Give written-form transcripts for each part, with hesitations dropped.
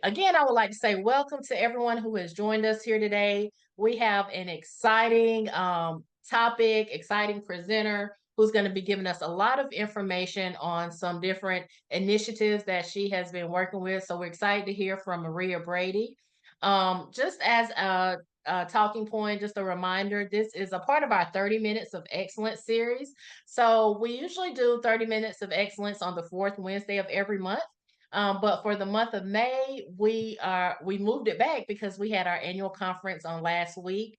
Again, I would like to say welcome to everyone who has joined us here today. We have an exciting topic, exciting presenter who's going to be giving us a lot of information on some different initiatives that she has been working with. So we're excited to hear from Maria Brady. Just as a talking point, just a reminder, this is a part of our 30 Minutes of Excellence series. So we usually do 30 Minutes of Excellence on the fourth Wednesday of every month. But for the month of May, we moved it back because we had our annual conference on last week.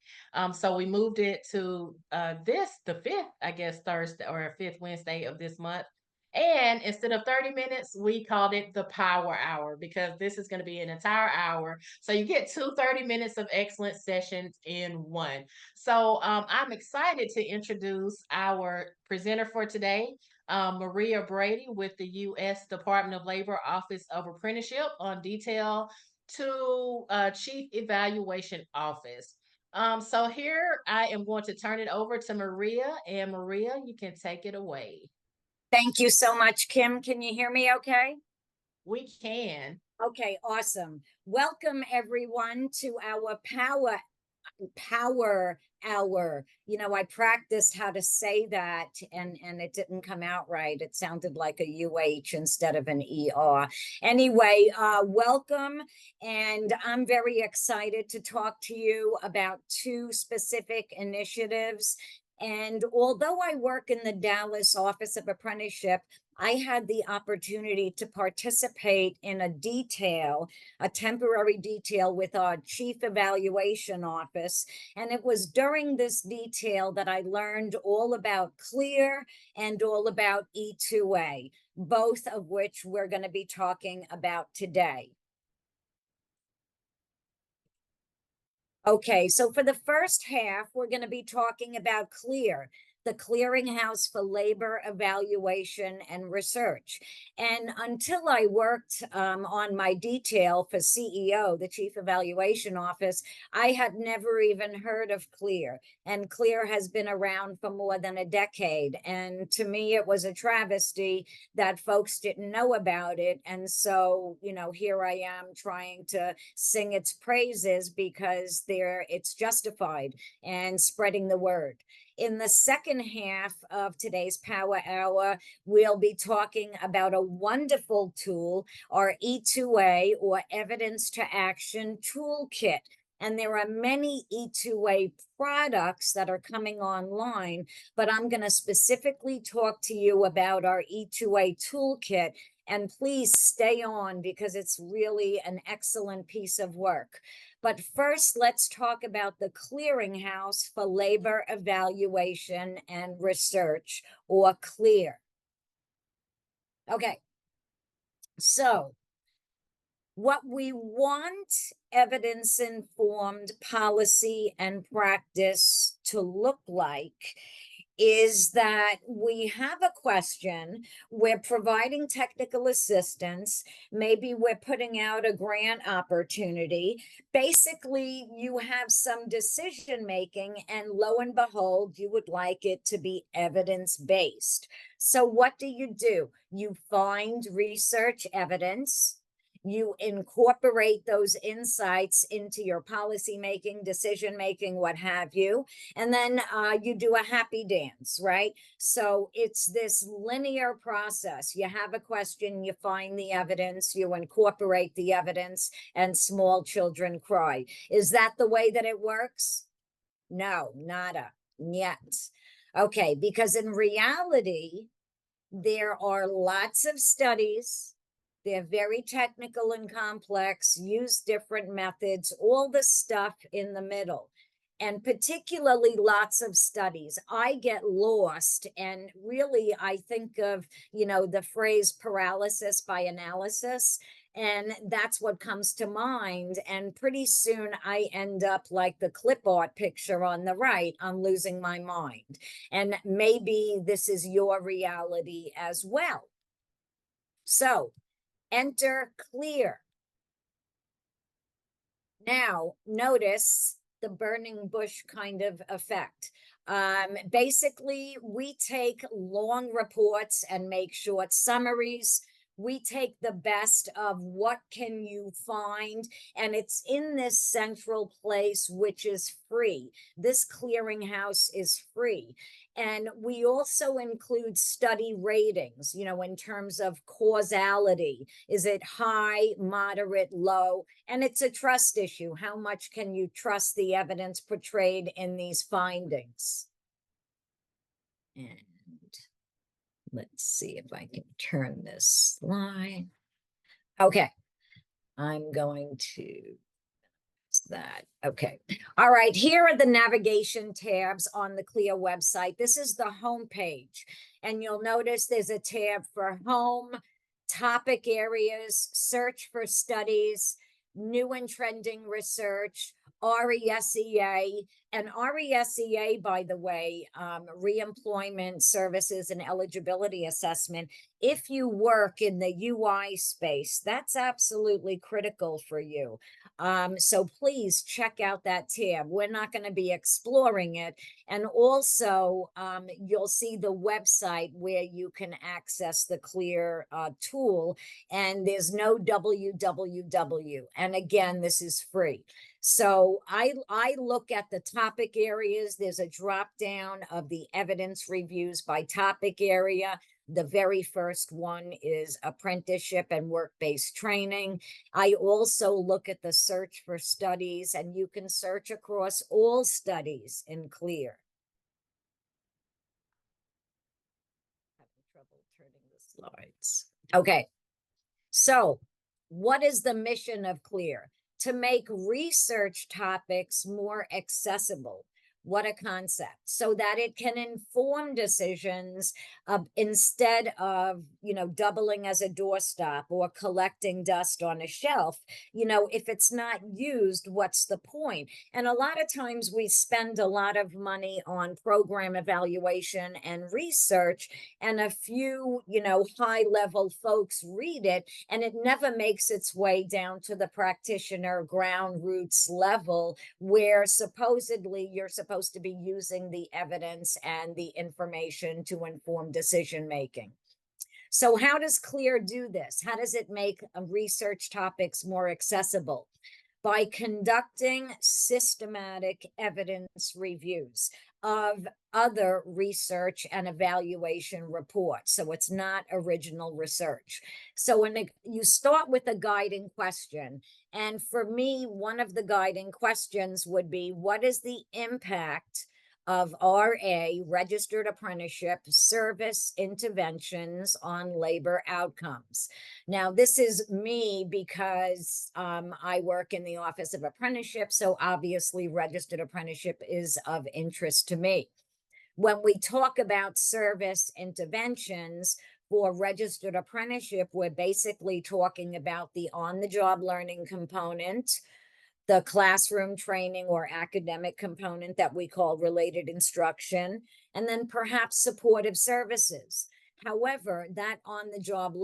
So we moved it to the fifth, I guess, Thursday or fifth Wednesday of this month. And instead of 30 minutes, we called it the Power Hour because this is going to be an entire hour. So you get 30 minutes of excellence sessions in one. So I'm excited to introduce our presenter for today, Maria Brady with the U.S. Department of Labor Office of Apprenticeship on Detail to Chief Evaluation Office. So here I am going to turn it over to Maria, and Maria, you can take it away. Thank you so much, Kim. Can you hear me okay? We can. Okay, awesome. Welcome everyone to our power hour. I practiced how to say that and it didn't come out right. It sounded like a UH instead of an ER. Anyway, welcome. And I'm very excited to talk to you about two specific initiatives. And although I work in the Dallas Office of Apprenticeship, I had the opportunity to participate in a temporary detail with our Chief Evaluation Office. And it was during this detail that I learned all about CLEAR and all about E2A, both of which we're going to be talking about today. Okay, so for the first half, we're going to be talking about CLEAR, the Clearinghouse for Labor Evaluation and Research. And until I worked on my detail for CEO, the Chief Evaluation Office, I had never even heard of CLEAR. And CLEAR has been around for more than a decade. And to me, it was a travesty that folks didn't know about it. And so, here I am trying to sing its praises because it's justified and spreading the word. In the second half of today's Power Hour, we'll be talking about a wonderful tool, our E2A or Evidence to Action Toolkit. And there are many E2A products that are coming online, but I'm going to specifically talk to you about our E2A Toolkit. And please stay on because it's really an excellent piece of work. But first, let's talk about the Clearinghouse for Labor Evaluation and Research, or CLEAR. Okay, so what we want evidence-informed policy and practice to look like is that we have a question, we're providing technical assistance, maybe we're putting out a grant opportunity. Basically, you have some decision making, and lo and behold, you would like it to be evidence-based. So what do? You find research evidence. You incorporate those insights into your policy making, decision making, what have you. And then you do a happy dance, right? So it's this linear process. You have a question, you find the evidence, you incorporate the evidence, and small children cry. Is that the way that it works? No, nada, yet. Okay, because in reality, there are lots of studies. They're very technical and complex, use different methods, all the stuff in the middle, and particularly lots of studies. I get lost, and really I think of, the phrase paralysis by analysis, and that's what comes to mind. And pretty soon I end up like the clip art picture on the right. I'm losing my mind. And maybe this is your reality as well. So, enter CLEAR. Now, notice the burning bush kind of effect. Basically, we take long reports and make short summaries. We take the best of what can you find, and it's in this central place, which is free. This clearinghouse is free. And we also include study ratings, in terms of causality. Is it high, moderate, low? And it's a trust issue. How much can you trust the evidence portrayed in these findings? And let's see if I can turn this slide. Okay, I'm going to that. Okay. All right. Here are the navigation tabs on the CLIA website. This is the home page. And you'll notice there's a tab for home, topic areas, search for studies, new and trending research, RESEA. And RESEA, by the way, reemployment services and eligibility assessment. If you work in the UI space, that's absolutely critical for you. So please check out that tab. We're not going to be exploring it. And also, you'll see the website where you can access the CLEAR tool, and there's no www. And again, this is free. So I look at the topic areas. There's a drop down of the evidence reviews by topic area. The very first one is apprenticeship and work-based training. I also look at the search for studies, and you can search across all studies in CLEAR. Having trouble turning the slides. Okay, so what is the mission of CLEAR? To make research topics more accessible. What a concept. So that it can inform decisions instead of, doubling as a doorstop or collecting dust on a shelf. If it's not used, what's the point? And a lot of times we spend a lot of money on program evaluation and research, and a few, high-level folks read it, and it never makes its way down to the practitioner ground roots level, where supposedly you're supposed to be using the evidence and the information to inform decision making. So how does CLEAR do this? How does it make research topics more accessible? By conducting systematic evidence reviews of other research and evaluation reports. So it's not original research. So you start with a guiding question. And for me, one of the guiding questions would be, what is the impact of RA, Registered Apprenticeship, service interventions on labor outcomes? Now, this is me because I work in the Office of Apprenticeship, so obviously Registered Apprenticeship is of interest to me. When we talk about service interventions for Registered Apprenticeship, we're basically talking about the on-the-job learning component, the classroom training or academic component that we call related instruction, and then perhaps supportive services. However, that on-the-job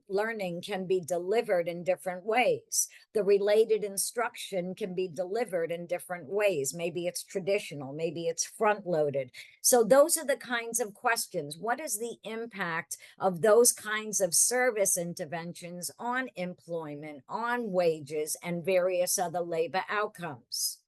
learning can be delivered in different ways. The related instruction can be delivered in different ways. Maybe it's traditional, maybe it's front-loaded. So those are the kinds of questions. What is the impact of those kinds of service interventions on employment, on wages, and various other labor outcomes?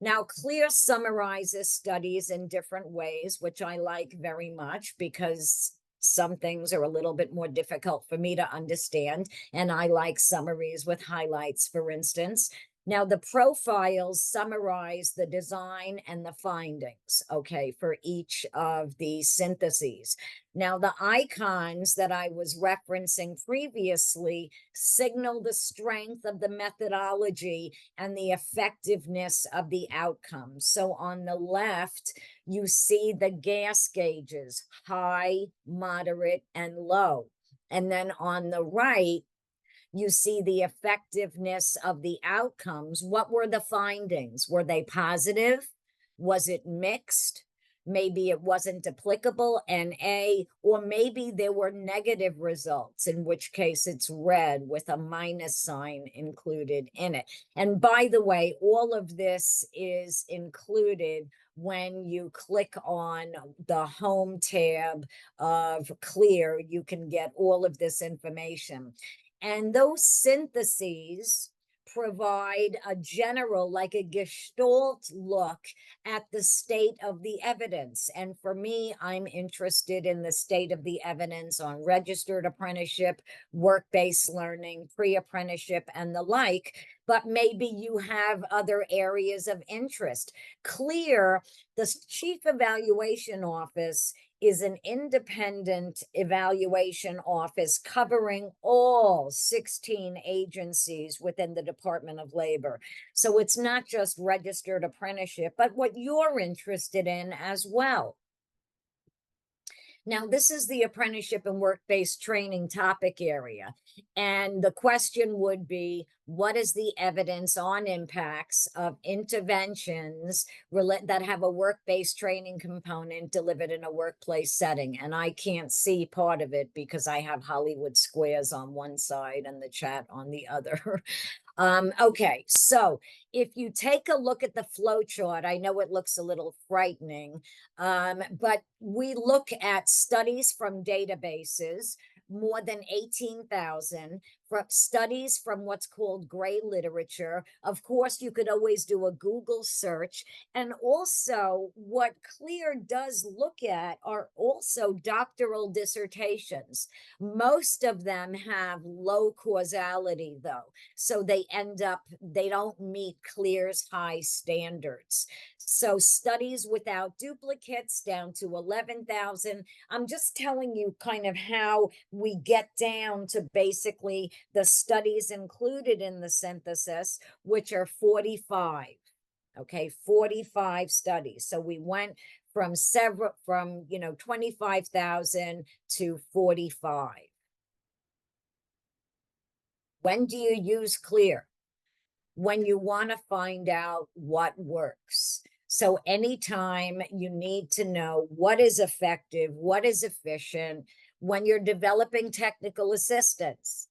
Now, CLEAR summarizes studies in different ways, which I like very much because some things are a little bit more difficult for me to understand, and I like summaries with highlights, for instance. Now, the profiles summarize the design and the findings, okay, for each of the syntheses. Now, the icons that I was referencing previously signal the strength of the methodology and the effectiveness of the outcomes. So on the left, you see the gas gauges, high, moderate, and low. And then on the right, you see the effectiveness of the outcomes. What were the findings? Were they positive? Was it mixed? maybe it wasn't applicable, NA, or maybe there were negative results, in which case it's red with a minus sign included in it. And by the way, all of this is included when you click on the home tab of Clear. You can get all of this information. And those syntheses provide a general, like a gestalt look at the state of the evidence. And for me, I'm interested in the state of the evidence on registered apprenticeship, work-based learning, pre-apprenticeship, and the like. But maybe you have other areas of interest. Clear, the Chief Evaluation Office is an independent evaluation office covering all 16 agencies within the Department of Labor. So it's not just registered apprenticeship, but what you're interested in as well. Now, this is the apprenticeship and work-based training topic area. And the question would be, what is the evidence on impacts of interventions that have a work-based training component delivered in a workplace setting? And I can't see part of it because I have Hollywood squares on one side and the chat on the other. Okay, so if you take a look at the flow chart, I know it looks a little frightening, but we look at studies from databases, more than 18,000, from studies from what's called gray literature. Of course, you could always do a Google search. And also, what Clear does look at are also doctoral dissertations. Most of them have low causality, though. So they don't meet Clear's high standards. So studies without duplicates down to 11,000. I'm just telling you kind of how we get down to basically the studies included in the synthesis, which are 45. Okay, 45 studies. So we went from 25,000 to 45. When do you use Clear? When you want to find out what works. So anytime you need to know what is effective, what is efficient, when you're developing technical assistance,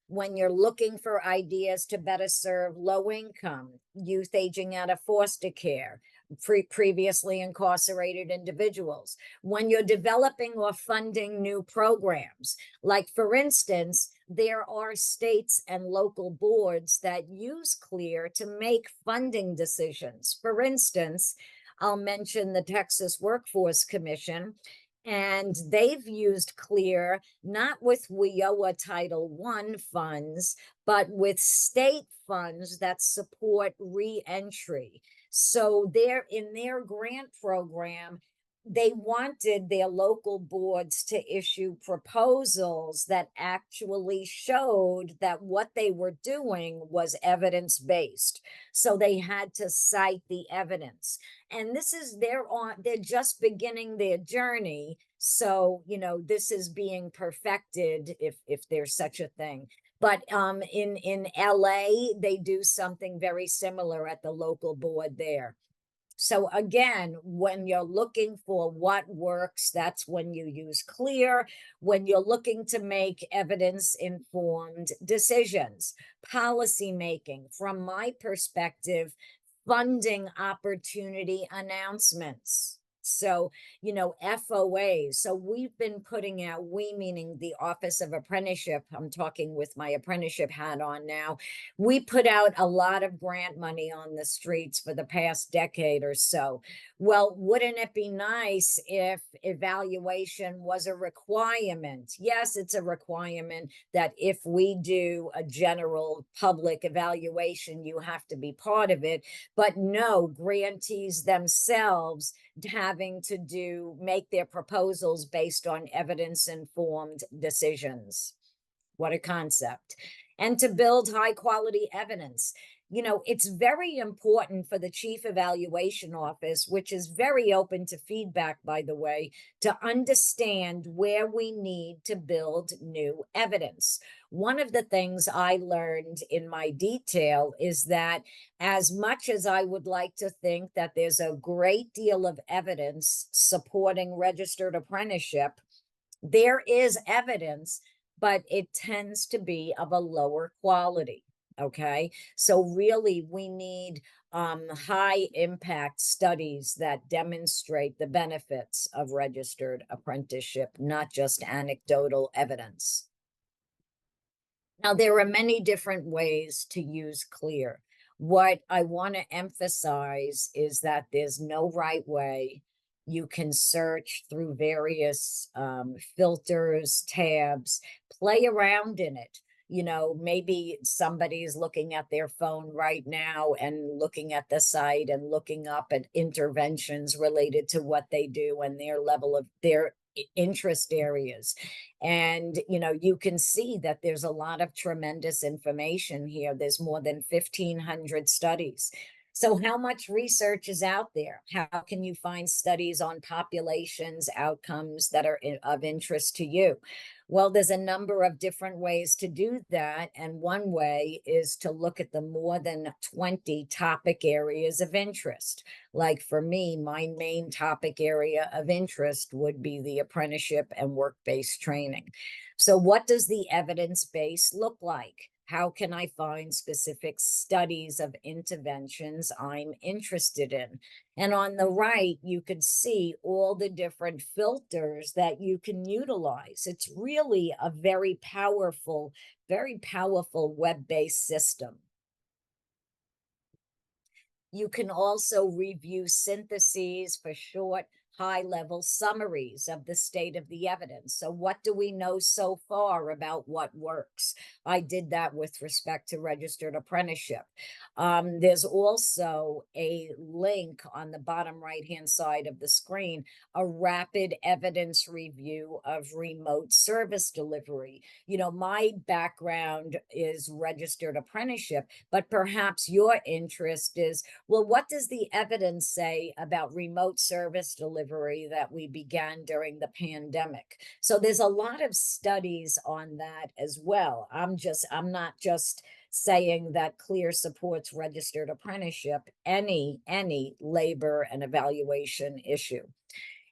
when you're looking for ideas to better serve low income, youth aging out of foster care, previously incarcerated individuals, when you're developing or funding new programs. Like, for instance, there are states and local boards that use Clear to make funding decisions. For instance, I'll mention the Texas Workforce Commission, and they've used Clear not with WIOA Title I funds, but with state funds that support re-entry. So in their grant program, they wanted their local boards to issue proposals that actually showed that what they were doing was evidence-based. So they had to cite the evidence. And they're just beginning their journey. So, this is being perfected, if there's such a thing. But in LA, they do something very similar at the local board there. So again, when you're looking for what works, that's when you use Clear. When you're looking to make evidence-informed decisions, policy making, from my perspective, funding opportunity announcements. So, FOAs. So we've been putting out, we meaning the Office of Apprenticeship, I'm talking with my apprenticeship hat on now. We put out a lot of grant money on the streets for the past decade or so. Well, wouldn't it be nice if evaluation was a requirement? Yes, it's a requirement that if we do a general public evaluation, you have to be part of it. But no, grantees themselves having to make their proposals based on evidence-informed decisions. What a concept. And to build high quality evidence. It's very important for the Chief Evaluation Office, which is very open to feedback, by the way, to understand where we need to build new evidence. One of the things I learned in my detail is that as much as I would like to think that there's a great deal of evidence supporting registered apprenticeship, there is evidence, but it tends to be of a lower quality. Okay. So really we need high impact studies that demonstrate the benefits of registered apprenticeship, not just anecdotal evidence. Now, there are many different ways to use Clear. What I want to emphasize is that there's no right way. You can search through various filters, tabs, play around in it. Maybe somebody is looking at their phone right now and looking at the site and looking up at interventions related to what they do and their level of their interest areas. And, you can see that there's a lot of tremendous information here. There's more than 1,500 studies. So how much research is out there? How can you find studies on populations, outcomes that are of interest to you? Well, there's a number of different ways to do that. And one way is to look at the more than 20 topic areas of interest. Like for me, my main topic area of interest would be the apprenticeship and work-based training. So what does the evidence base look like? How can I find specific studies of interventions I'm interested in? And on the right, you can see all the different filters that you can utilize. It's really a very powerful web-based system. You can also review syntheses for short, high-level summaries of the state of the evidence. So what do we know so far about what works? I did that with respect to registered apprenticeship. There's also a link on the bottom right-hand side of the screen, a rapid evidence review of remote service delivery. My background is registered apprenticeship, but perhaps your interest is, well, what does the evidence say about remote service delivery that we began during the pandemic? So there's a lot of studies on that as well. I'm not just saying that Clear supports registered apprenticeship, any labor and evaluation issue,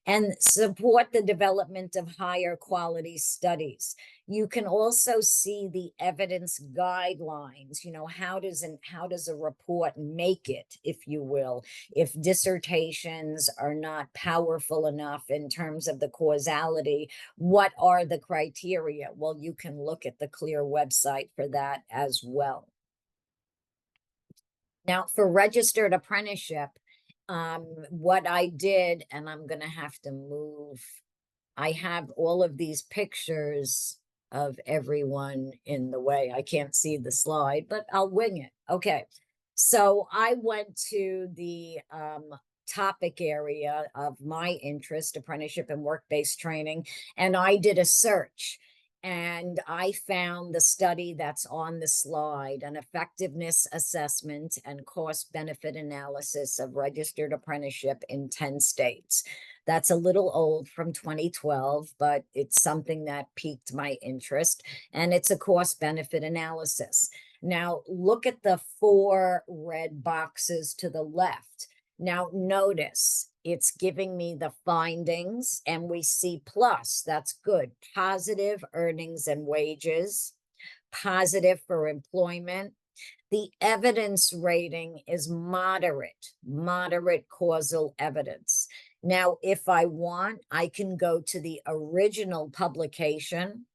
and support the development of higher quality studies. You can also see the evidence guidelines. How does a report make it, if you will, if dissertations are not powerful enough in terms of the causality? What are the criteria? Well, you can look at the Clear website for that as well. Now, for registered apprenticeship, what I did, and I'm going to have to move, I have all of these pictures of everyone in the way. I can't see the slide, but I'll wing it. Okay. So I went to the topic area of my interest, apprenticeship and work-based training, and I did a search. And I found the study that's on the slide, an effectiveness assessment and cost benefit analysis of registered apprenticeship in 10 states. That's a little old, from 2012, but it's something that piqued my interest, and it's a cost benefit analysis. Now, look at the 4 red boxes to the left. Now, notice it's giving me the findings, and we see plus. That's good. Positive earnings and wages, positive for employment. The evidence rating is moderate causal evidence. Now, if I want, I can go to the original publication,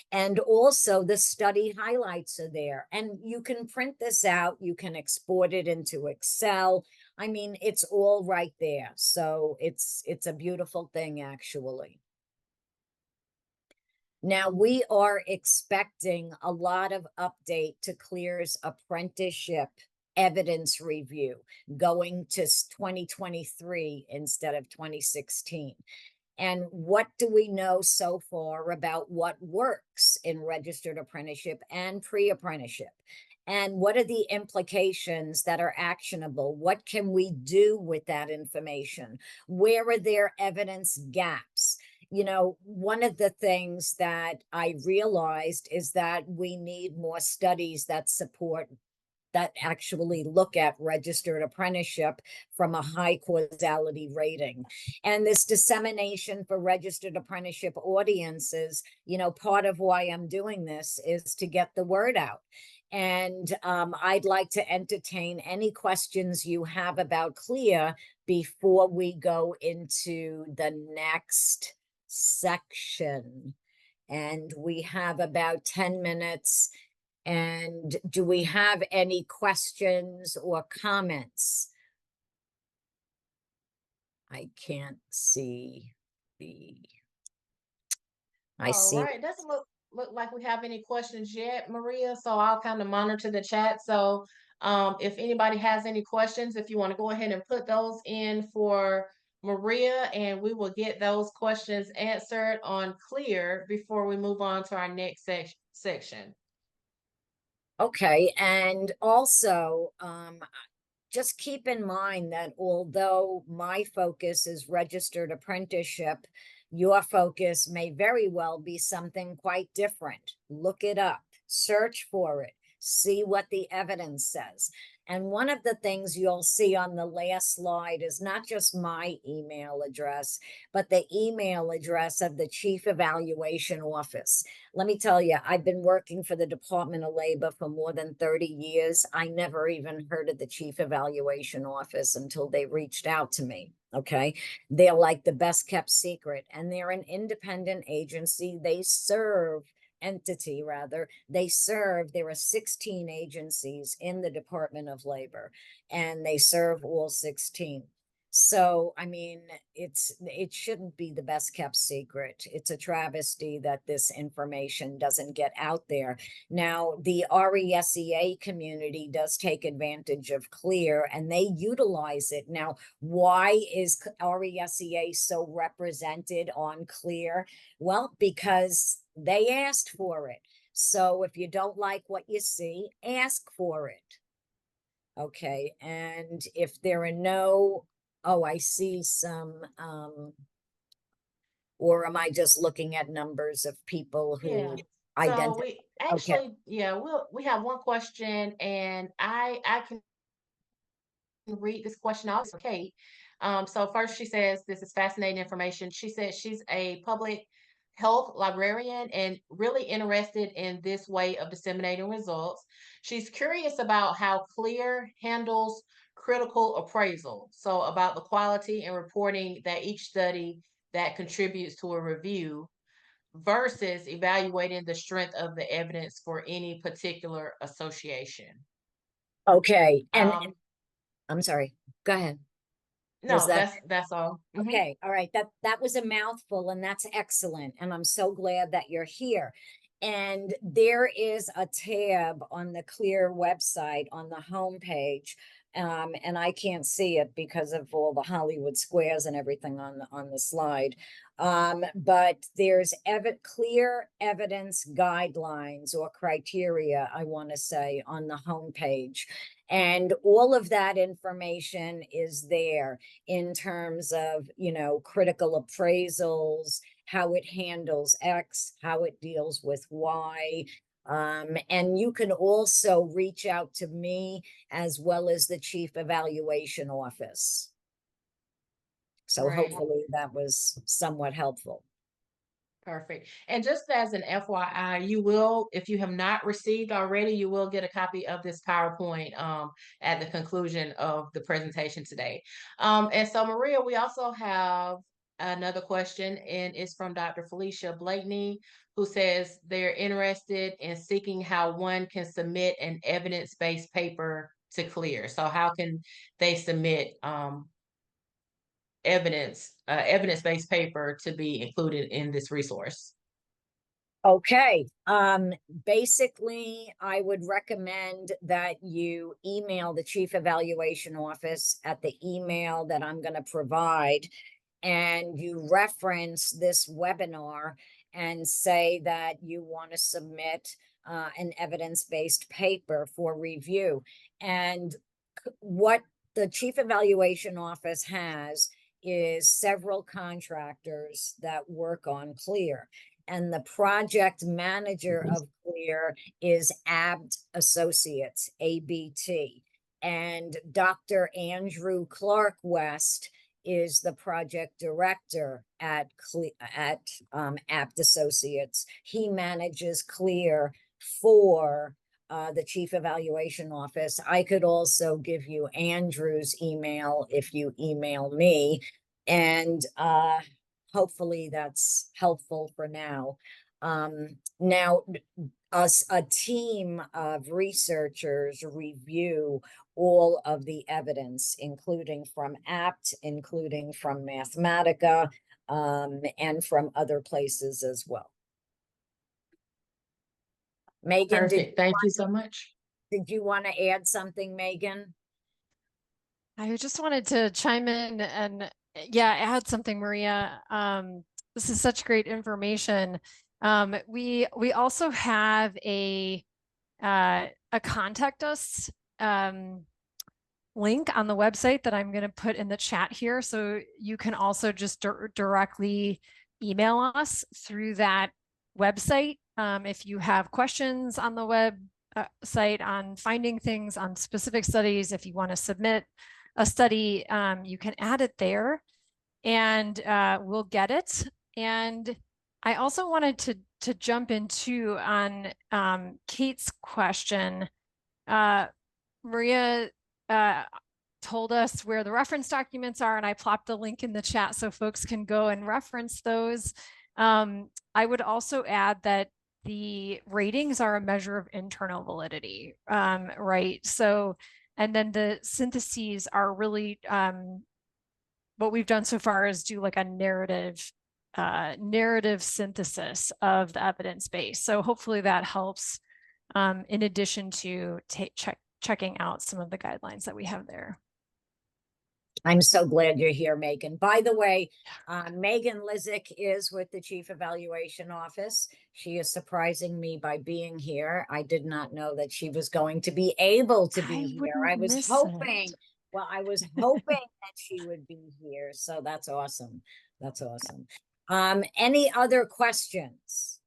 and also the study highlights are there. And you can print this out. You can export it into Excel. I mean, it's all right there. So it's a beautiful thing, actually. Now, we are expecting a lot of update to Clear's apprenticeship evidence review, going to 2023 instead of 2016. And what do we know so far about what works in registered apprenticeship and pre-apprenticeship? And what are the implications that are actionable? What can we do with that information? Where are there evidence gaps? You know, one of the things that I realized is that we need more studies that support, that actually look at registered apprenticeship from a high causality rating. And this dissemination for registered apprenticeship audiences, you know, part of why I'm doing this is to get the word out. And I'd like to entertain any questions you have about CLEAR before we go into the next section. And we have about 10 minutes. And do we have any questions or comments? I can't see the, I All see. right, doesn't look like we have any questions yet, Maria. So I'll kind of monitor the chat. So if anybody has any questions, if you want to go ahead and put those in for Maria, and we will get those questions answered on Clear before we move on to our next section. Okay, and also, just keep in mind that although my focus is registered apprenticeship, your focus may very well be something quite different. Look it up, search for it, see what the evidence says. And one of the things you'll see on the last slide is not just my email address, but the email address of the Chief Evaluation Office. Let me tell you, I've been working for the Department of Labor for more than 30 years. I never even heard of the Chief Evaluation Office until they reached out to me. Okay. They're like the best kept secret, and they're an independent agency. They serve entity rather they serve there are 16 agencies in the Department of Labor, and they serve all 16. So, I mean, it shouldn't be the best kept secret. It's a travesty that this information doesn't get out there. Now, the RESEA community does take advantage of CLEAR and they utilize it. Now, why is RESEA so represented on CLEAR? Well, because they asked for it. So if you don't like what you see, ask for it. Okay, and if there are no, oh, I see some, or am I just looking at numbers of people Yeah. who So identify? we Okay, actually, yeah, we have one question, and I can read this question also, Kate. So first she says, this is fascinating information. She says she's a public health librarian and really interested in this way of disseminating results. She's curious about how CLEAR handles critical appraisal. So about the quality and reporting that each study that contributes to a review versus evaluating the strength of the evidence for any particular association. okay, and Um, I'm sorry, go ahead. Was no, that that's all. okay? All right, that was a mouthful, and that's excellent. And I'm so glad that you're here. And there is a tab on the CLEAR website on the homepage. And I can't see it because of all the Hollywood squares and everything on the slide. But there's CLEAR evidence guidelines or criteria, I want to say, on the homepage. And all of that information is there in terms of, you know, critical appraisals, how it handles X, how it deals with Y. And you can also reach out to me as well as the Chief Evaluation Office. So Right. hopefully that was somewhat helpful. Perfect. And just as an FYI, you will, if you have not received already, you will get a copy of this PowerPoint at the conclusion of the presentation today. And so, Maria, we also have another question, and it's from Dr. Felicia Blakeney, who says they're interested in seeking how one can submit an evidence-based paper to CLEAR. So how can they submit evidence-based paper to be included in this resource? Okay. Basically, I would recommend that you email the Chief Evaluation Office at the email that I'm going to provide, and you reference this webinar and say that you want to submit an evidence-based paper for review. And what the Chief Evaluation Office has is several contractors that work on CLEAR. And the project manager of CLEAR is ABT Associates, ABT. And Dr. Andrew Clark West is the project director at ABT Associates. He manages CLEAR for the Chief Evaluation Office. I could also give you Andrew's email if you email me, and hopefully that's helpful for now. Now, a team of researchers review all of the evidence, including from APT, including from Mathematica, and from other places as well. Megan, Perfect. Thank you so much. did you want to add something, Megan? I just wanted to chime in and add something, Maria. This is such great information. We also have a contact us link on the website that I'm going to put in the chat here. So you can also just directly email us through that website. If you have questions on the website on finding things on specific studies, if you want to submit a study, you can add it there and we'll get it. And I also wanted to jump into on Kate's question. Maria told us where the reference documents are, and I plopped a link in the chat so folks can go and reference those. I would also add that the ratings are a measure of internal validity, right? So, and then the syntheses are really, what we've done so far is do like a narrative synthesis of the evidence base. So hopefully that helps, in addition to checking out some of the guidelines that we have there. I'm so glad you're here, Megan. By the way, Megan Lizick is with the Chief Evaluation Office. She is surprising me by being here. I did not know that she was going to be able to be here. I was hoping, well, I was hoping that she would be here. So that's awesome. That's awesome. Any other questions?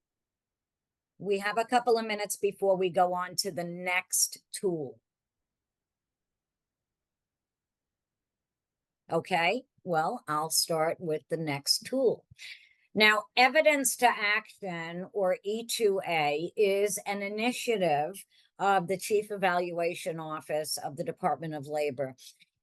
We have a couple of minutes before we go on to the next tool. Okay, well, I'll start with the next tool. Now, Evidence to Action, or E2A, is an initiative of the Chief Evaluation Office of the Department of Labor.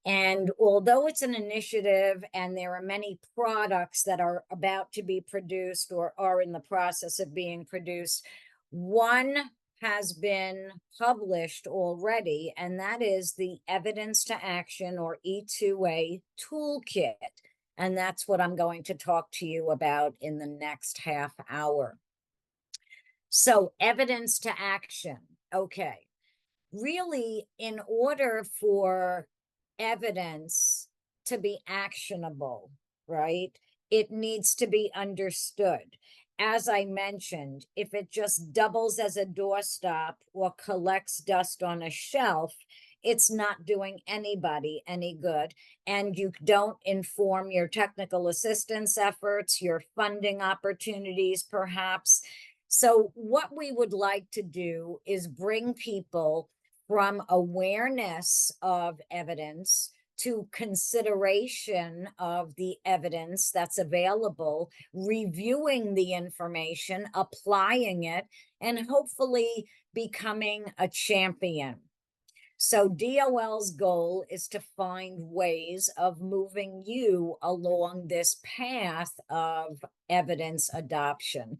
And although it's an initiative and there are many products that are about to be produced or are in the process of being produced, one has been published already, and that is the Evidence to Action, or E2A Toolkit. And that's what I'm going to talk to you about in the next half hour. So, Evidence to Action. Okay. Really, in order for evidence to be actionable, right, it needs to be understood. As I mentioned, if it just doubles as a doorstop or collects dust on a shelf, it's not doing anybody any good. And you don't inform your technical assistance efforts, your funding opportunities, perhaps. So what we would like to do is bring people from awareness of evidence to consideration of the evidence that's available, reviewing the information, applying it, and hopefully becoming a champion. So DOL's goal is to find ways of moving you along this path of evidence adoption.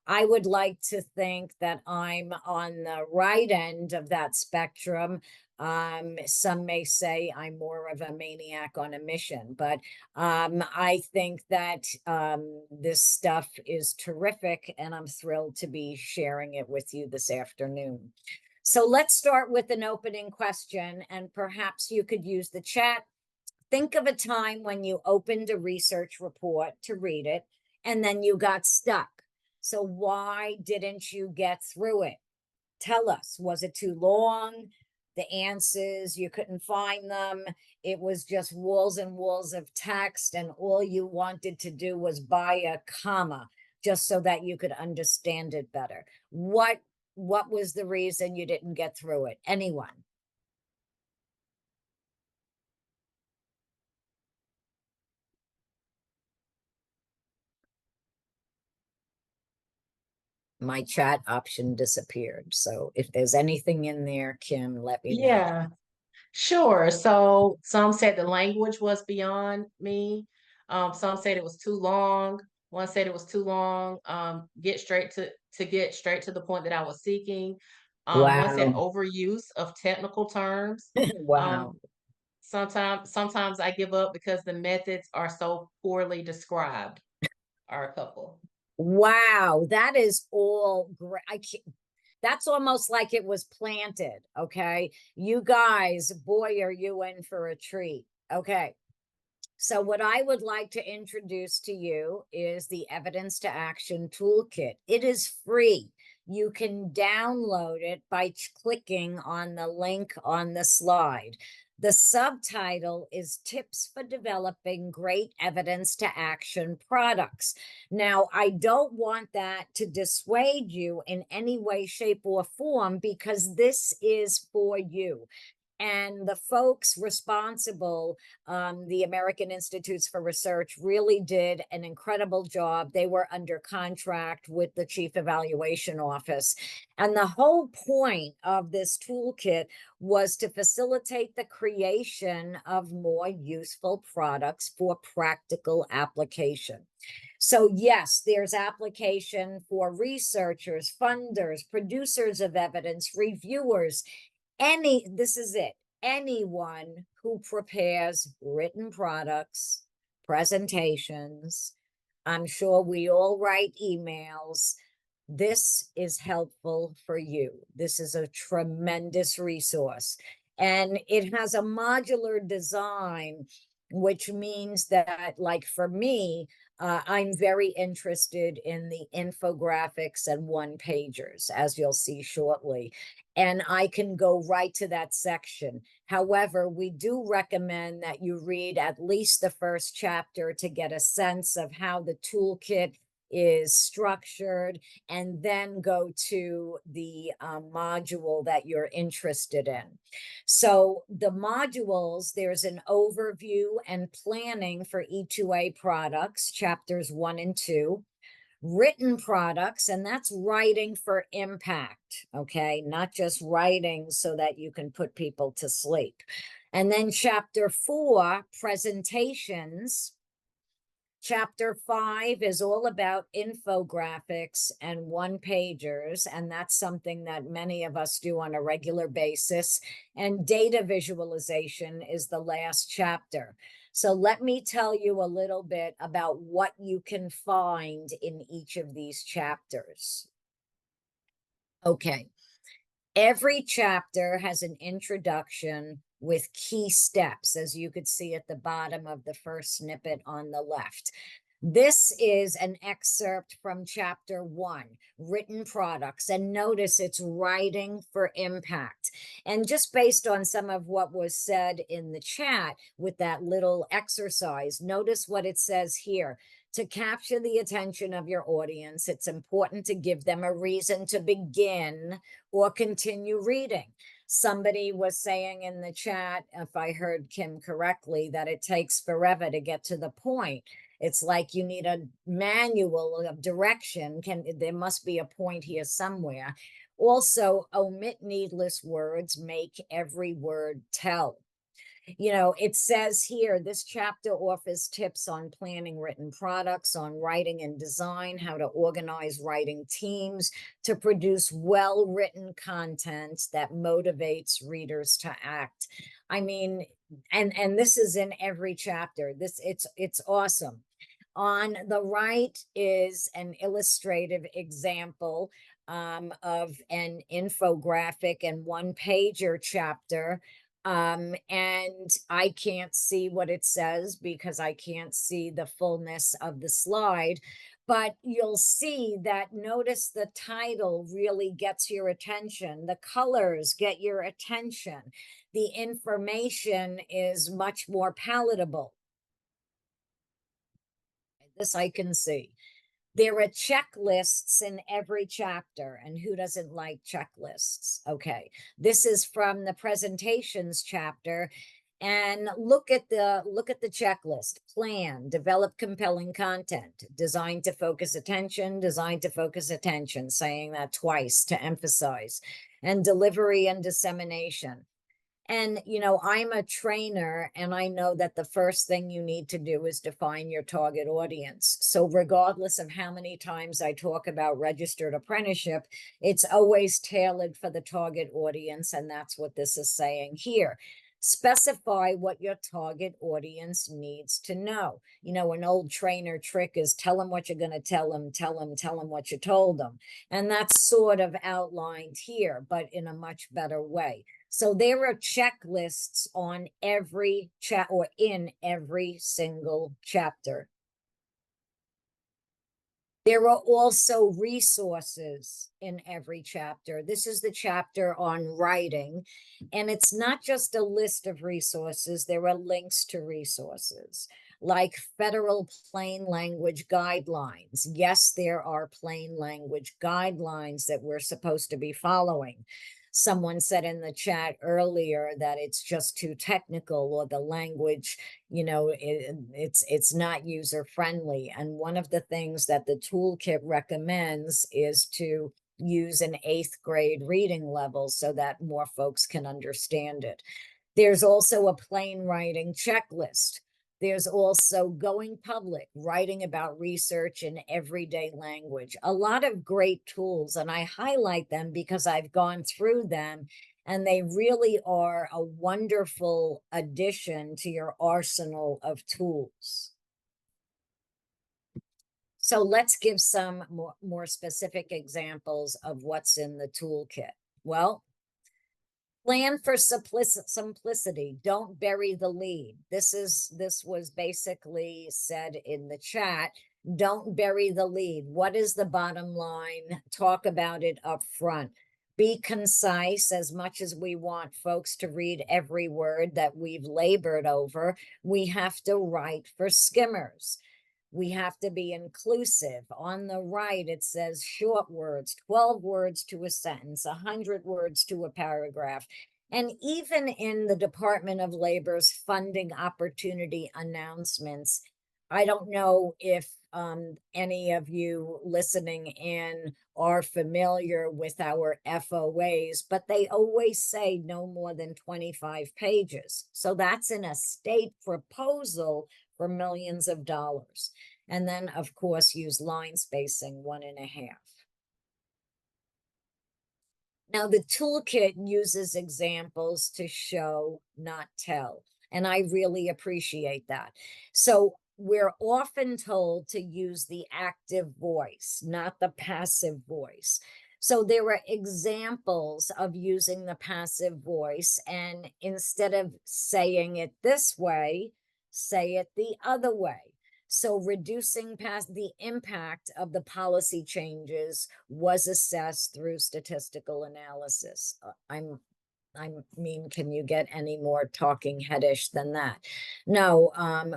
I would like to think that I'm on the right end of that spectrum. Some may say I'm more of a maniac on a mission, but I think that this stuff is terrific, and I'm thrilled to be sharing it with you this afternoon. So let's start with an opening question, and perhaps you could use the chat. Think of a time when you opened a research report to read it, and then you got stuck. So why didn't you get through it? Tell us, was it too long? The answers, you couldn't find them. It was just walls and walls of text, and all you wanted to do was buy a comma just so that you could understand it better. What was the reason you didn't get through it? Anyone? My chat option disappeared. So if there's anything in there, Kim, let me know. Yeah, sure. So some said the language was beyond me. Some said it was too long. One said it was too long. Get straight to the point that I was seeking. One said Wow. overuse of technical terms. Wow. Um, sometimes I give up because the methods are so poorly described. Are a couple. Wow. That is all great. I can't, that's almost like it was planted. Okay. You guys, boy, are you in for a treat. Okay. So what I would like to introduce to you is the Evidence to Action Toolkit. It is free. You can download it by clicking on the link on the slide. The subtitle is Tips for Developing Great Evidence to Action Products. Now, I don't want that to dissuade you in any way, shape, or form, because this is for you. And the folks responsible, the American Institutes for Research, really did an incredible job. They were under contract with the Chief Evaluation Office. And the whole point of this toolkit was to facilitate the creation of more useful products for practical application. So yes, there's application for researchers, funders, producers of evidence, reviewers, this is it, anyone who prepares written products, presentations. I'm sure we all write emails. This is helpful for you. This is a tremendous resource. And it has a modular design, which means that, like for me, I'm very interested in the infographics and one-pagers, as you'll see shortly. And I can go right to that section. However, we do recommend that you read at least the first chapter to get a sense of how the toolkit is structured, and then go to the module that you're interested in. So the modules, there's an overview and planning for E2A products, chapters 1 and 2. Written products, and that's writing for impact, okay? Not just writing so that you can put people to sleep. And then chapter 4, presentations. Chapter 5 is all about infographics and one-pagers, and that's something that many of us do on a regular basis. And data visualization is the last chapter. So let me tell you a little bit about what you can find in each of these chapters. Okay. Every chapter has an introduction with key steps, as you could see at the bottom of the first snippet on the left. This is an excerpt from chapter 1, written products, and notice it's writing for impact. And just based on some of what was said in the chat with that little exercise, notice what it says here. To capture the attention of your audience, it's important to give them a reason to begin or continue reading. Somebody was saying in the chat, if I heard Kim correctly, that it takes forever to get to the point. It's like you need a manual of direction. There must be a point here somewhere. Also, omit needless words, make every word tell. You know, it says here, this chapter offers tips on planning written products, on writing and design, how to organize writing teams to produce well-written content that motivates readers to act. I mean, and this is in every chapter. It's awesome. On the right is an illustrative example of an infographic and one-pager chapter. And I can't see what it says because I can't see the fullness of the slide. But you'll see that, notice the title really gets your attention. The colors get your attention. The information is much more palatable. This I can see. There are checklists in every chapter, and who doesn't like checklists? Okay, this is from the presentations chapter, and look at the checklist. Plan, develop compelling content, designed to focus attention, saying that twice to emphasize, and delivery and dissemination. And, I'm a trainer, and I know that the first thing you need to do is define your target audience. So regardless of how many times I talk about registered apprenticeship, it's always tailored for the target audience. And that's what this is saying here. Specify what your target audience needs to know. An old trainer trick is tell them what you're going to tell them what you told them. And that's sort of outlined here, but in a much better way. So there are checklists on every or in every single chapter. There are also resources in every chapter. This is the chapter on writing, and it's not just a list of resources. There are links to resources like federal plain language guidelines. Yes, there are plain language guidelines that we're supposed to be following. Someone said in the chat earlier that it's just too technical, or the language, it's not user friendly. And one of the things that the toolkit recommends is to use an 8th grade reading level so that more folks can understand it. There's also a plain writing checklist. There's also going public, writing about research in everyday language. A lot of great tools, and I highlight them because I've gone through them, and they really are a wonderful addition to your arsenal of tools. So let's give some more specific examples of what's in the toolkit. Well, plan for simplicity. Don't bury the lead. This was basically said in the chat. Don't bury the lead. What is the bottom line? Talk about it up front. Be concise. As much as we want folks to read every word that we've labored over, we have to write for skimmers. We have to be inclusive. On the right, it says short words, 12 words to a sentence, 100 words to a paragraph. And even in the Department of Labor's funding opportunity announcements, I don't know if any of you listening in are familiar with our FOAs, but they always say no more than 25 pages. So that's in a state proposal for millions of dollars. And then, of course, use line spacing 1.5. Now, the toolkit uses examples to show, not tell. And I really appreciate that. So we're often told to use the active voice, not the passive voice. So there are examples of using the passive voice. And instead of saying it this way, say it the other way. So reducing past the impact of the policy changes was assessed through statistical analysis. I mean, can you get any more talking headish than that? No,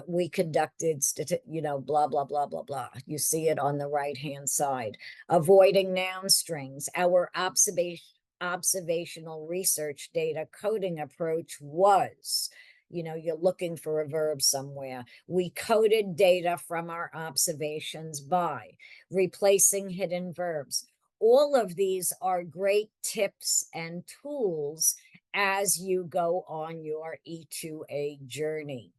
we conducted, blah, blah, blah, blah, blah. You see it on the right-hand side. Avoiding noun strings. Our observational research data coding approach was, you're looking for a verb somewhere. We coded data from our observations by replacing hidden verbs. All of these are great tips and tools as you go on your E2A journey.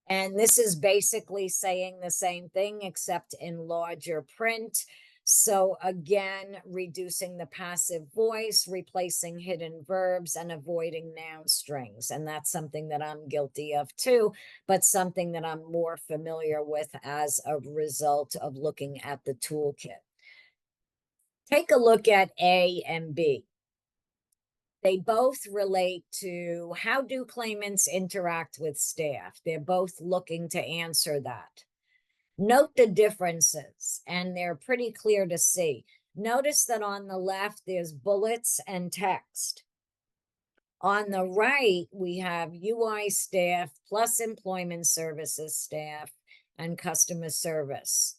And this is basically saying the same thing, except in larger print. So again, reducing the passive voice, replacing hidden verbs, and avoiding noun strings. And that's something that I'm guilty of too, but something that I'm more familiar with as a result of looking at the toolkit. Take a look at A and B. They both relate to how do claimants interact with staff. They're both looking to answer that. Note the differences, and they're pretty clear to see. Notice that on the left, there's bullets and text. On the right, we have UI staff plus employment services staff and customer service.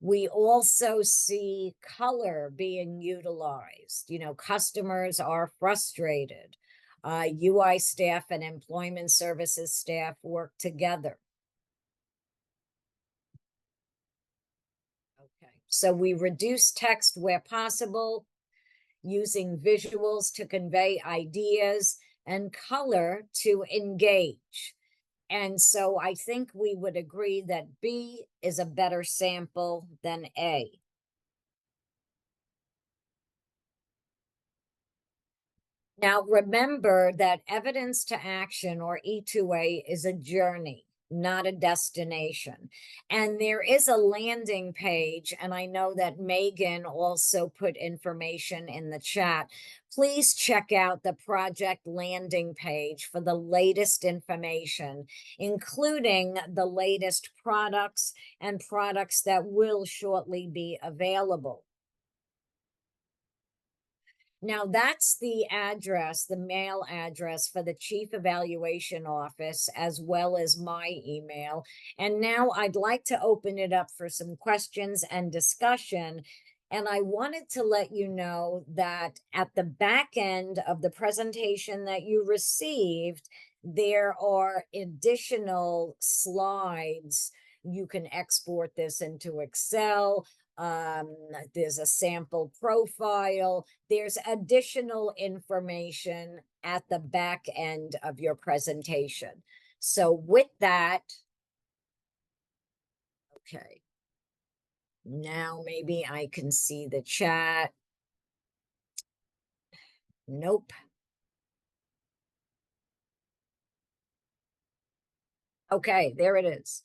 We also see color being utilized. You know, customers are frustrated. UI staff and employment services staff work together. Okay, so we reduce text where possible, using visuals to convey ideas and color to engage. And so I think we would agree that B is a better sample than A. Now, remember that evidence to action, or E2A, is a journey, not a destination. And there is a landing page, and I know that Megan also put information in the chat. Please check out the project landing page for the latest information, including the latest products and products that will shortly be available. Now, that's the address, the mail address for the Chief Evaluation Office, as well as my email. And now I'd like to open it up for some questions and discussion. And I wanted to let you know that at the back end of the presentation that you received, there are additional slides. You can export this into Excel. There's a sample profile. There's additional information at the back end of your presentation. So with that, okay. Now maybe I can see the chat. Nope. Okay, there it is.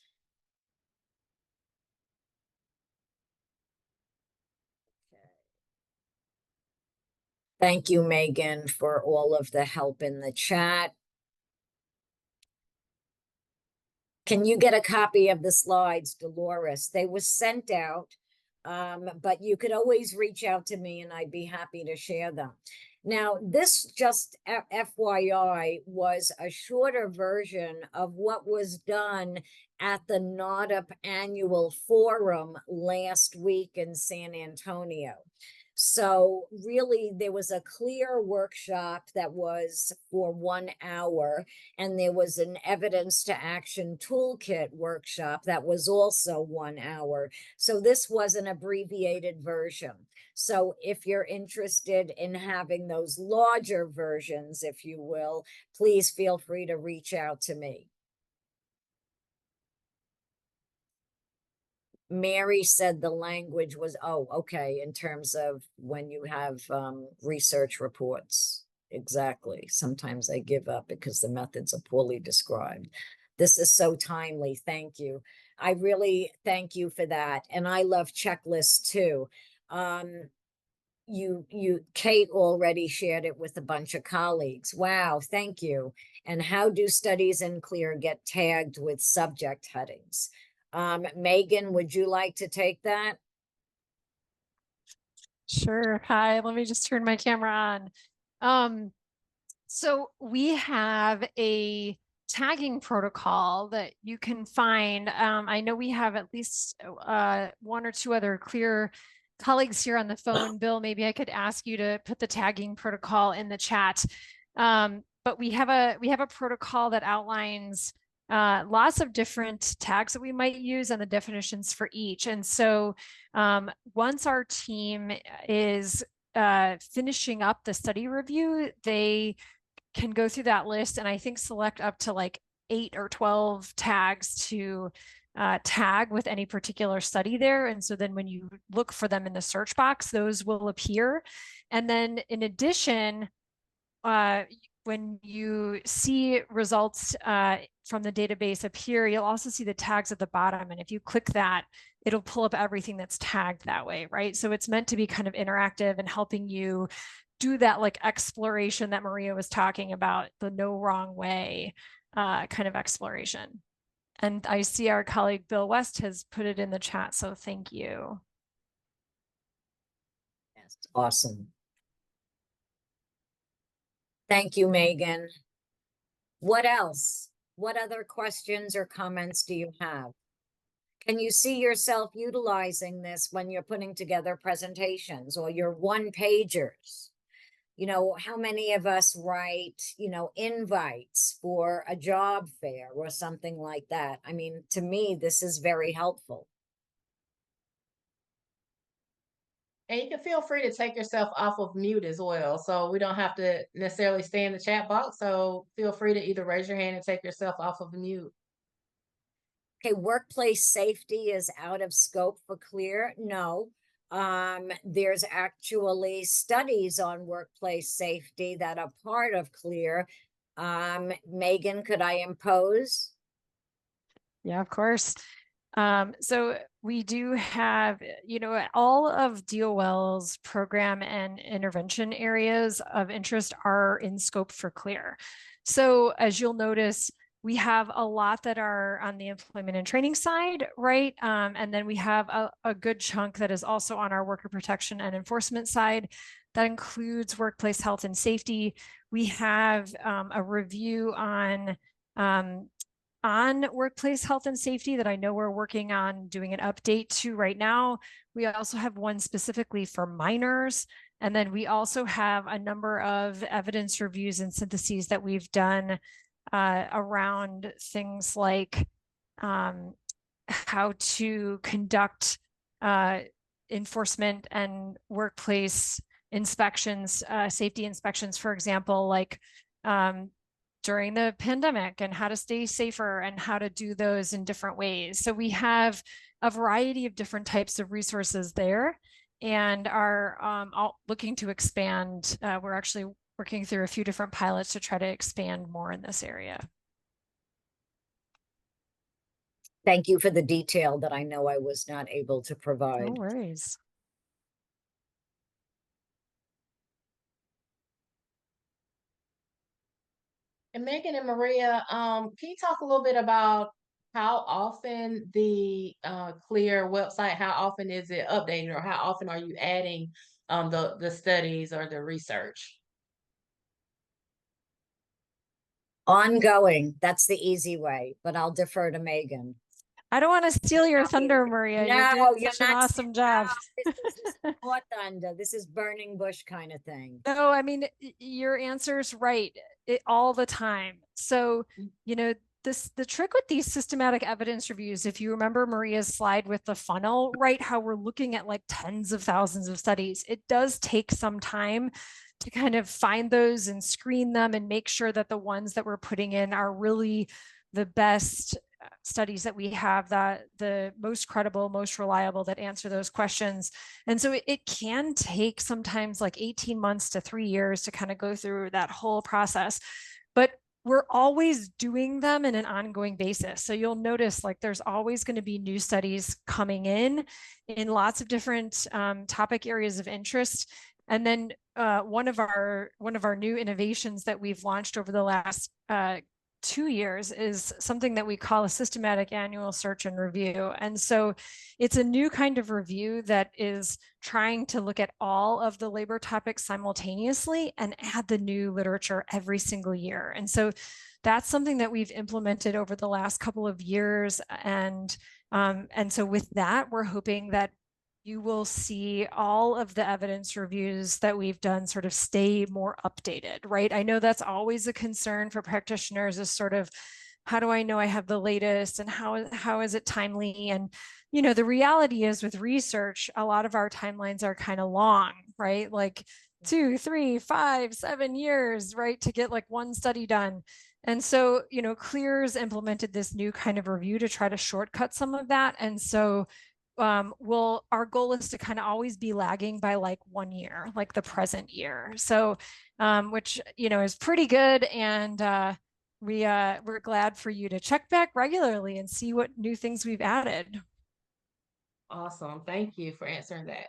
Thank you, Megan, for all of the help in the chat. Can you get a copy of the slides, Dolores? They were sent out, but you could always reach out to me and I'd be happy to share them. Now, this, just FYI, was a shorter version of what was done at the NAUDP annual forum last week in San Antonio. So really, there was a clear workshop that was for 1 hour, and there was an evidence to action toolkit workshop that was also 1 hour. So this was an abbreviated version. So if you're interested in having those larger versions, if you will, please feel free to reach out to me. Mary said the language was, oh, okay, in terms of when you have research reports. Exactly. Sometimes I give up because the methods are poorly described. This is so timely. Thank you. I really thank you for that. And I love checklists too. Kate already shared it with a bunch of colleagues. Wow, thank you. And how do studies in CLEAR get tagged with subject headings? Megan, would you like to take that? Sure. Hi, let me just turn my camera on. So we have a tagging protocol that you can find. I know we have at least 1 or 2 other CLEAR colleagues here on the phone. Bill, maybe I could ask you to put the tagging protocol in the chat. But we have a protocol that outlines lots of different tags that we might use and the definitions for each. And so once our team is finishing up the study review, they can go through that list and I think select up to like 8 or 12 tags to tag with any particular study there. And so then when you look for them in the search box, those will appear. And then in addition, when you see results from the database appear, you'll also see the tags at the bottom. And if you click that, it'll pull up everything that's tagged that way, right? So it's meant to be kind of interactive and helping you do that like exploration that Maria was talking about, the no wrong way kind of exploration. And I see our colleague Bill West has put it in the chat, so thank you. Yes, awesome. Thank you, Megan. What else? What other questions or comments do you have? Can you see yourself utilizing this when you're putting together presentations or your one-pagers? You know, how many of us write, you know, invites for a job fair or something like that? I mean, to me, this is very helpful. And you can feel free to take yourself off of mute as well. So we don't have to necessarily stay in the chat box. So feel free to either raise your hand and take yourself off of mute. Okay, workplace safety is out of scope for CLEAR? No. There's actually studies on workplace safety that are part of CLEAR. Megan, could I impose? Yeah, of course. So we do have, you know, all of DOL's program and intervention areas of interest are in scope for CLEAR. So as you'll notice, we have a lot that are on the employment and training side, right? And then we have a good chunk that is also on our worker protection and enforcement side. That includes workplace health and safety. We have a review on workplace health and safety that I know we're working on doing an update to right now. We also have one specifically for minors. And then we also have a number of evidence reviews and syntheses that we've done around things like how to conduct enforcement and workplace inspections, safety inspections, for example, like during the pandemic, and how to stay safer and how to do those in different ways. So we have a variety of different types of resources there and are looking to expand. We're actually working through a few different pilots to try to expand more in this area. Thank you for the detail that I know I was not able to provide. No worries. And Megan and Maria, can you talk a little bit about how often the CLEAR website, how often is it updated, or how often are you adding the studies or the research? Ongoing, that's the easy way, but I'll defer to Megan. I don't want to steal your thunder, Maria. No, you're doing you're such an not. awesome job. This is hot thunder. This is burning bush kind of thing. No, I mean, your answer's right all the time. So, you know, the trick with these systematic evidence reviews, if you remember Maria's slide with the funnel, right, how we're looking at like tens of thousands of studies, it does take some time to kind of find those and screen them and make sure that the ones that we're putting in are really the best studies that we have, that the most credible, most reliable, that answer those questions. And so it can take sometimes like 18 months to 3 years to kind of go through that whole process. But we're always doing them in an ongoing basis. So you'll notice like there's always going to be new studies coming in lots of different topic areas of interest. And then one of our new innovations that we've launched over the last 2 years is something that we call a systematic annual search and review. And so it's a new kind of review that is trying to look at all of the labor topics simultaneously and add the new literature every single year. And so that's something that we've implemented over the last couple of years. And so with that, we're hoping that you will see all of the evidence reviews that we've done sort of stay more updated, right? I know that's always a concern for practitioners, is sort of, how do I know I have the latest, and how is it timely? And, you know, the reality is with research, a lot of our timelines are kind of long, right? Like 2, 3, 5, 7 years, right? To get like one study done. And so, you know, CLEAR's implemented this new kind of review to try to shortcut some of that. And so our goal is to kind of always be lagging by like 1 year, like the present year. So, which, you know, is pretty good. And we're glad for you to check back regularly and see what new things we've added. Awesome. Thank you for answering that.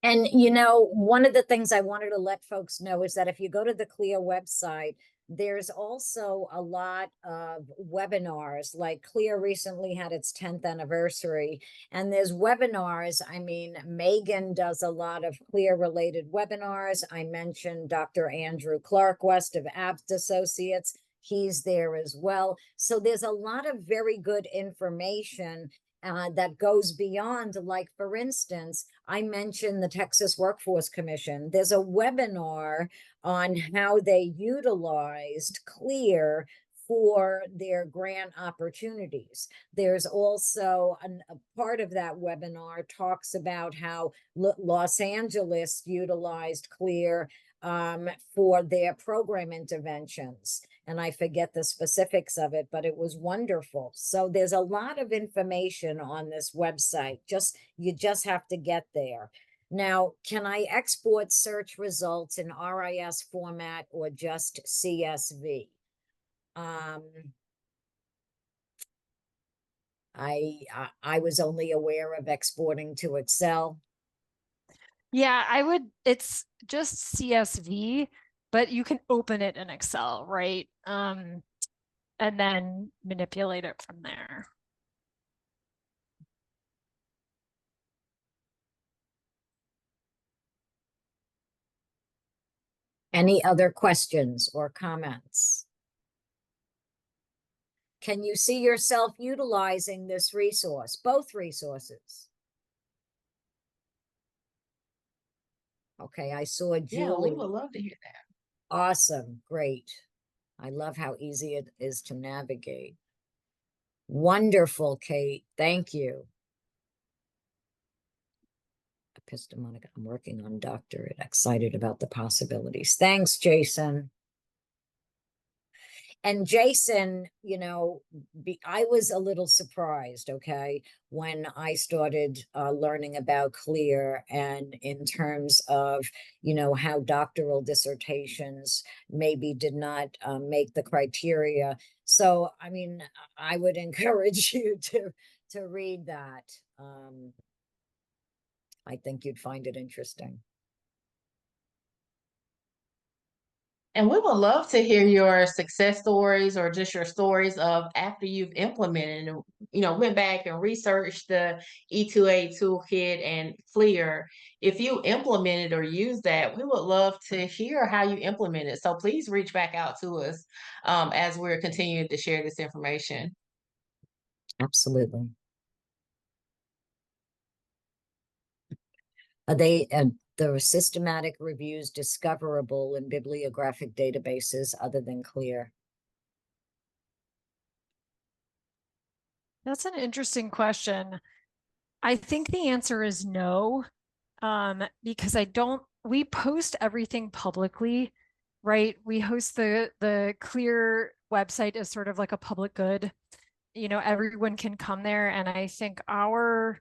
And, you know, one of the things I wanted to let folks know is that if you go to the CLEAR website, There's also a lot of webinars, like Clear recently had its 10th anniversary, and there's webinars. I mean, Megan does a lot of Clear related webinars. I mentioned Dr. Andrew Clark West of Abt Associates. He's there as well. So there's a lot of very good information that goes beyond, like, for instance, I mentioned the Texas Workforce Commission. There's a webinar on how they utilized Clear for their grant opportunities. There's also a part of that webinar talks about how Los Angeles utilized Clear for their program interventions. And I forget the specifics of it, but it was wonderful. So there's a lot of information on this website. You just have to get there. Now, can I export search results in RIS format or just CSV? I was only aware of exporting to Excel. Yeah, it's just CSV, but you can open it in Excel, right? And then manipulate it from there. Any other questions or comments? Can you see yourself utilizing this resource, both resources? Okay, I saw Yeah, we Julie. would love to hear that. Awesome, great. I love how easy it is to navigate. Wonderful, Kate. Thank you. Epistemonic, I'm working on doctorate, excited about the possibilities. Thanks, Jason. And Jason, you know, I was a little surprised, okay, when I started learning about Clear, and in terms of, you know, how doctoral dissertations maybe did not make the criteria. So, I mean, I would encourage you to read that. I think you'd find it interesting. And we would love to hear your success stories or just your stories of after you've implemented and, you know, went back and researched the E2A Toolkit and Clear. If you implemented or used that, we would love to hear how you implemented. So please reach back out to us as we're continuing to share this information. Absolutely. Are they the systematic reviews discoverable in bibliographic databases other than Clear? That's an interesting question. I think the answer is no, because we post everything publicly, right? We host the Clear website as sort of like a public good. You know, everyone can come there. And I think our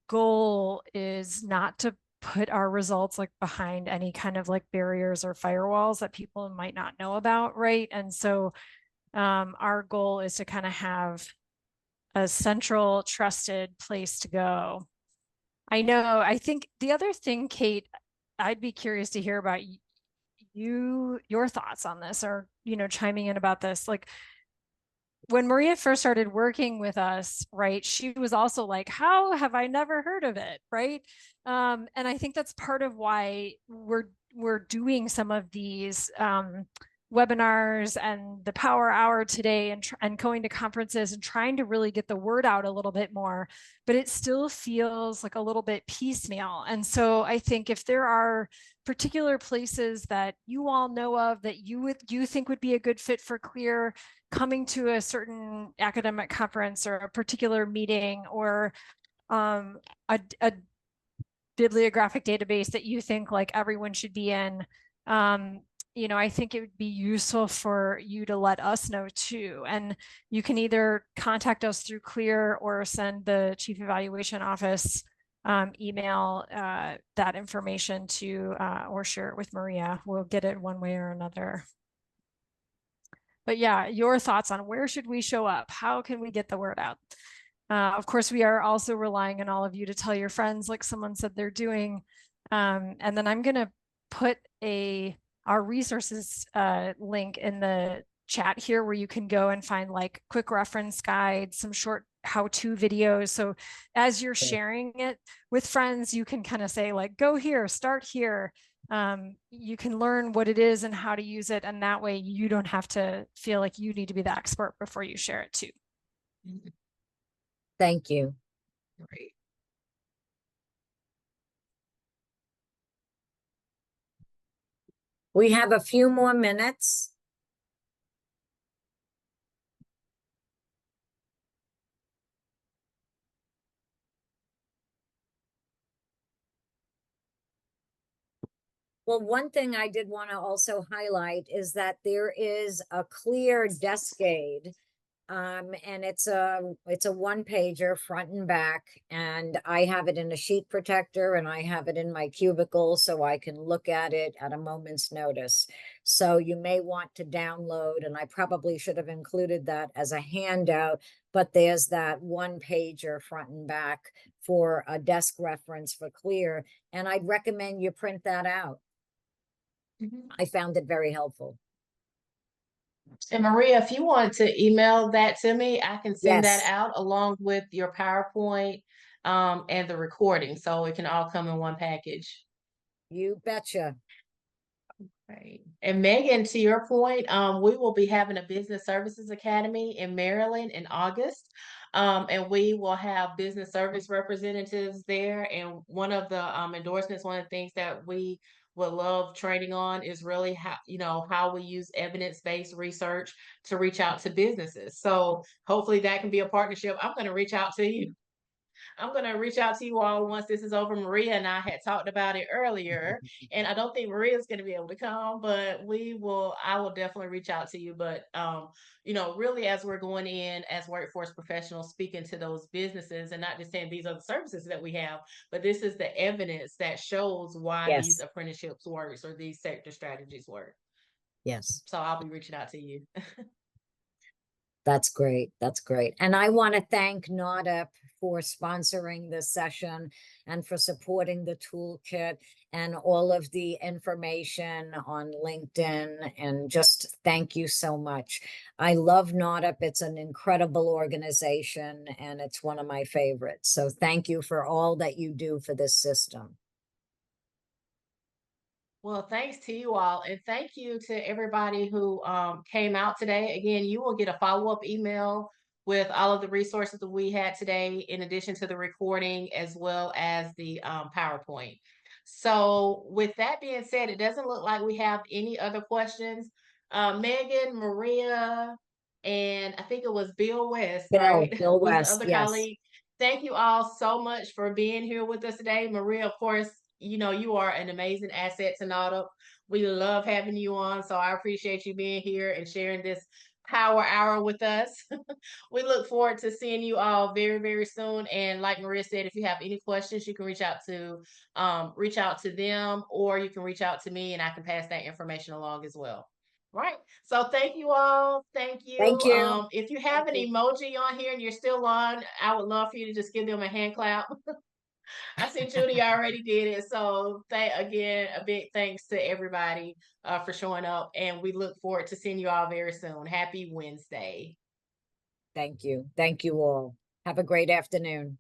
goal is not to put our results like behind any kind of like barriers or firewalls that people might not know about, right? And so our goal is to kind of have a central trusted place to go. I think the other thing, Kate, I'd be curious to hear about your thoughts on this, or, you know, chiming in about this. Like, when Maria first started working with us, right, she was also like, how have I never heard of it, right? And I think that's part of why we're doing some of these webinars and the Power Hour today, and going to conferences and trying to really get the word out a little bit more, but it still feels like a little bit piecemeal. And so I think if there are particular places that you all know of that you think would be a good fit for Clear, coming to a certain academic conference or a particular meeting, or a bibliographic database that you think like everyone should be in, you know, I think it would be useful for you to let us know too. And you can either contact us through Clear or send the Chief Evaluation Office email that information to, or share it with Maria. We'll get it one way or another. But yeah, your thoughts on where should we show up? How can we get the word out? Of course, we are also relying on all of you to tell your friends, like someone said they're doing. And then I'm going to put a our resources link in the chat here, where you can go and find like quick reference guides, some short how-to videos. So as you're sharing it with friends, you can kind of say like, go here, start here. You can learn what it is and how to use it. And that way you don't have to feel like you need to be the expert before you share it too. Thank you. Great. We have a few more minutes. Well, one thing I did want to also highlight is that there is a clear desk aid. And it's a one pager front and back, and I have it in a sheet protector and I have it in my cubicle so I can look at it at a moment's notice. So you may want to download, and I probably should have included that as a handout, but there's that one pager front and back for a desk reference for Clear. And I'd recommend you print that out. I found it very helpful. And Maria, if you want to email that to me, I can send that Yes. out along with your PowerPoint and the recording, so it can all come in one package. You betcha. Right. And Megan, to your point, we will be having a Business Services Academy in Maryland in August. And we will have business service representatives there. And one of the endorsements, one of the things that we would love training on is really how we use evidence-based research to reach out to businesses. So hopefully that can be a partnership. I'm going to reach out to you. I'm going to reach out to you all once this is over. Maria and I had talked about it earlier, and I don't think Maria's going to be able to come, but I will definitely reach out to you. But, really as we're going in as workforce professionals, speaking to those businesses and not just saying these are the services that we have, but this is the evidence that shows why these Yes. apprenticeships works or these sector strategies work. Yes. So I'll be reaching out to you. That's great. That's great. And I want to thank NAUDEP for sponsoring this session and for supporting the toolkit and all of the information on LinkedIn. And just thank you so much. I love NAUDEP. It's an incredible organization and it's one of my favorites. So thank you for all that you do for this system. Well, thanks to you all, and thank you to everybody who came out today. Again, you will get a follow-up email with all of the resources that we had today, in addition to the recording as well as the PowerPoint. So with that being said, it doesn't look like we have any other questions. Megan, Maria, and I think it was Bill West, right? Bill Was the West, other yes. colleague. Thank you all so much for being here with us today. Maria, of course, you are an amazing asset to NAUDEP. We love having you on, so I appreciate you being here and sharing this power hour with us. We look forward to seeing you all very, very soon. And like Maria said, if you have any questions, you can reach out to them, or you can reach out to me and I can pass that information along as well. Right. So thank you all. Thank Thank you. you. If you have an emoji on here and you're still on, I would love for you to just give them a hand clap. I see Judy already did it. So again, a big thanks to everybody for showing up. And we look forward to seeing you all very soon. Happy Wednesday. Thank you. Thank you all. Have a great afternoon.